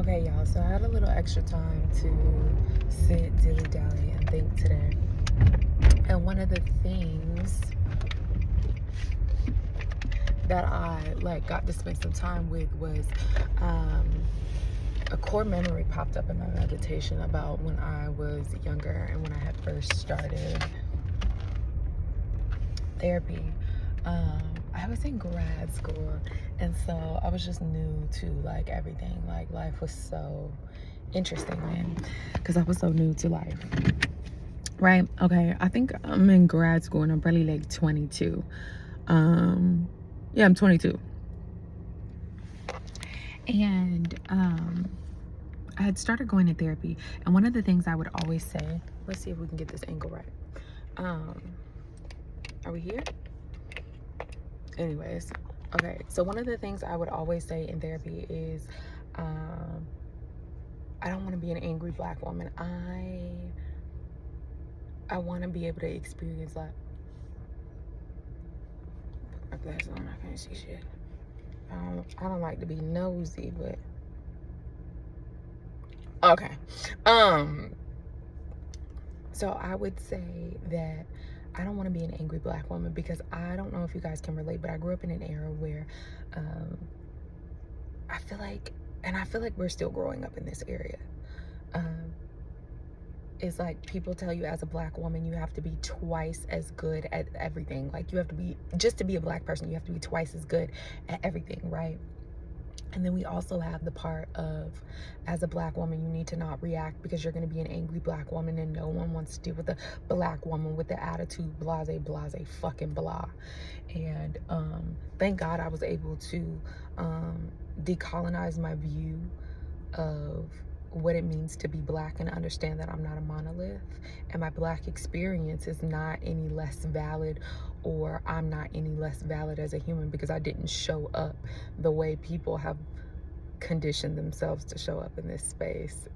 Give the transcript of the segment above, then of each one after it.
Okay, y'all, so I had a little extra time to sit, dilly-dally, and think today. And one of the things that I got to spend some time with was a core memory popped up in my meditation about when I was younger and when I had first started therapy. I was in grad school, and so I was just new to everything. Life was so interesting then, because I was so new to life. Right? Okay, I think I'm in grad school and I'm probably like 22. Yeah, I'm 22. And I had started going to therapy, and one of the things I would always say, let's see if we can get this angle right. Are we here? Anyways, okay, so one of the things I would always say in therapy is I don't want to be an angry Black woman. I want to be able to experience life. My glasses on, I can't see shit. I don't like to be nosy, but okay. So I would say that I don't want to be an angry Black woman, because I don't know if you guys can relate, but I grew up in an era where I feel like we're still growing up in this area. It's like people tell you as a Black woman you have to be twice as good at everything. Like, you have to be, just to be a Black person, you have to be twice as good at everything, right? And then we also have the part of, as a Black woman, you need to not react because you're going to be an angry Black woman, and no one wants to deal with a Black woman with the attitude blase, blase, fucking blah. And thank God I was able to decolonize my view of what it means to be Black and understand that I'm not a monolith, and my Black experience is not any less valid, or I'm not any less valid as a human because I didn't show up the way people have conditioned themselves to show up in this space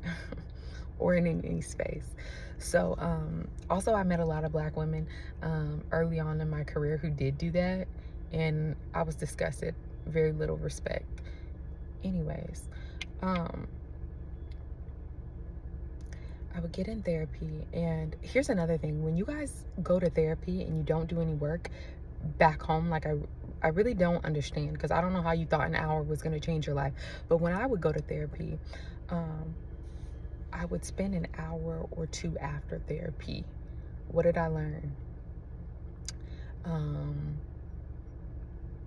or in any space. So also, I met a lot of Black women early on in my career who did do that, and I was disgusted. Very little respect. Anyways, I would get in therapy, and here's another thing. When you guys go to therapy and you don't do any work back home, I really don't understand, because I don't know how you thought an hour was going to change your life. But when I would go to therapy, I would spend an hour or two after therapy. What did I learn?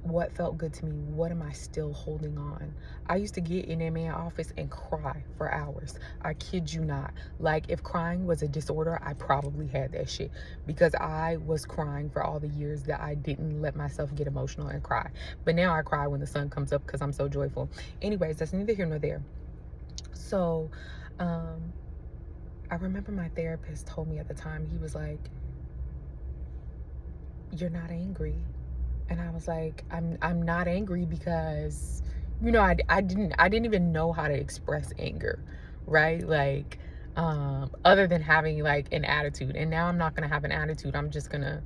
What felt good to me? What am I still holding on? I used to get in that man's office and cry for hours. I kid you not. Like, if crying was a disorder, I probably had that shit, because I was crying for all the years that I didn't let myself get emotional and cry. But now I cry when the sun comes up because I'm so joyful. Anyways, that's neither here nor there. So, I remember my therapist told me at the time, he was like, "You're not angry." And I was like, I'm not angry because, I didn't even know how to express anger, right? Like, other than having like an attitude. And now I'm not gonna have an attitude. I'm just gonna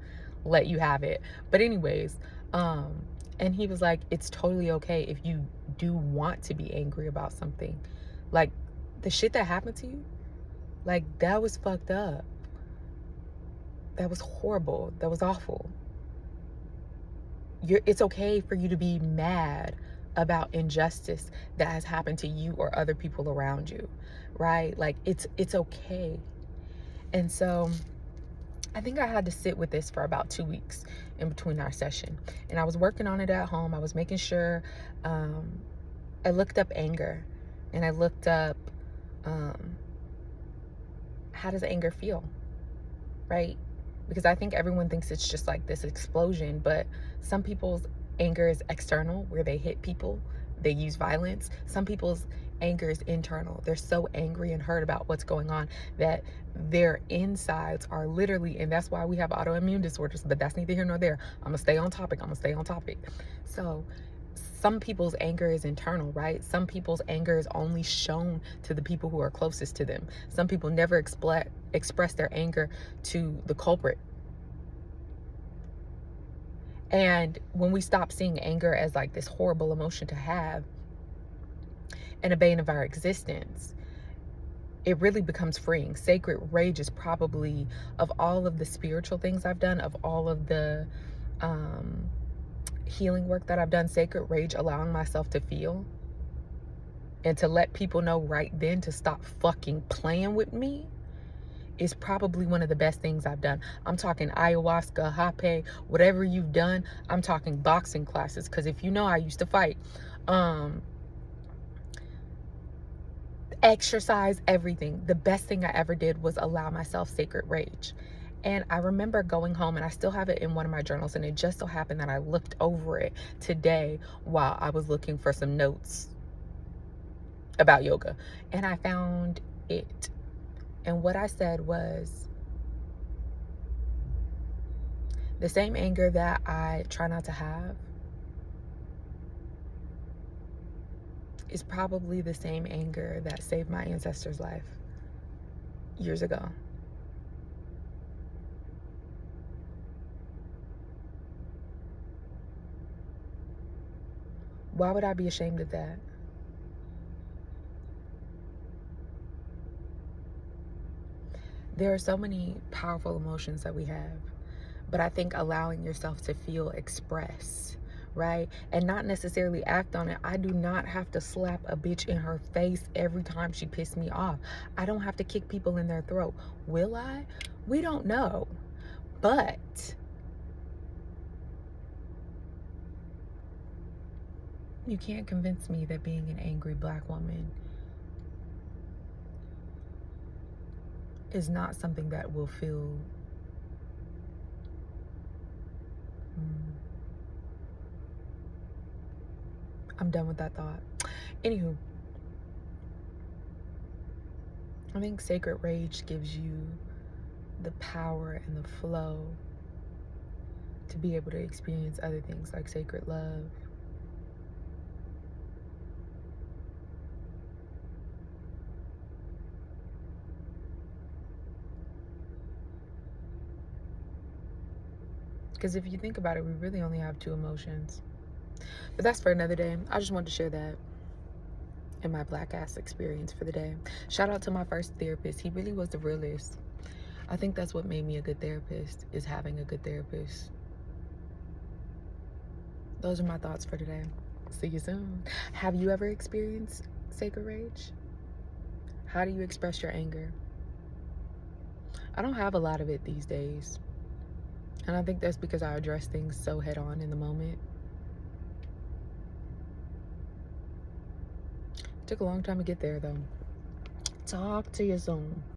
let you have it. But anyways, and he was like, it's totally okay if you do want to be angry about something. Like, the shit that happened to you, like, that was fucked up. That was horrible. That was awful. It's okay for you to be mad about injustice that has happened to you or other people around you, right? Like, it's okay. And so I think I had to sit with this for about 2 weeks in between our session, and I was working on it at home. I was making sure, I looked up anger, and I looked up, how does anger feel, right? Because I think everyone thinks it's just like this explosion, but some people's anger is external, where they hit people, they use violence. Some people's anger is internal. They're so angry and hurt about what's going on that their insides are literally, and that's why we have autoimmune disorders, but that's neither here nor there. I'm gonna stay on topic. So some people's anger is internal, right? Some people's anger is only shown to the people who are closest to them. Some people never express their anger to the culprit. And when we stop seeing anger as like this horrible emotion to have, and a bane of our existence, it really becomes freeing. Sacred rage is probably, of all of the spiritual things I've done, of all of the healing work that I've done, sacred rage, allowing myself to feel and to let people know right then to stop fucking playing with me, is probably one of the best things I've done. I'm talking ayahuasca, hape, whatever you've done. I'm talking boxing classes, because if you know, I used to fight. Exercise, everything. The best thing I ever did was allow myself sacred rage. And I remember going home, and I still have it in one of my journals, and it just so happened that I looked over it today while I was looking for some notes about yoga, and I found it. And what I said was, the same anger that I try not to have is probably the same anger that saved my ancestor's life years ago. Why would I be ashamed of that? There are so many powerful emotions that we have, but I think allowing yourself to feel, express, right? And not necessarily act on it. I do not have to slap a bitch in her face every time she pissed me off. I don't have to kick people in their throat. Will I? We don't know. But you can't convince me that being an angry Black woman is not something that will feel I'm done with that thought. Anywho, I think sacred rage gives you the power and the flow to be able to experience other things like sacred love. Because if you think about it, we really only have two emotions. But that's for another day. I just wanted to share that in my Black ass experience for the day. Shout out to my first therapist. He really was the realest. I think that's what made me a good therapist, is having a good therapist. Those are my thoughts for today. See you soon. Have you ever experienced sacred rage? How do you express your anger? I don't have a lot of it these days. And I think that's because I address things so head on in the moment. Took a long time to get there though. Talk to you soon.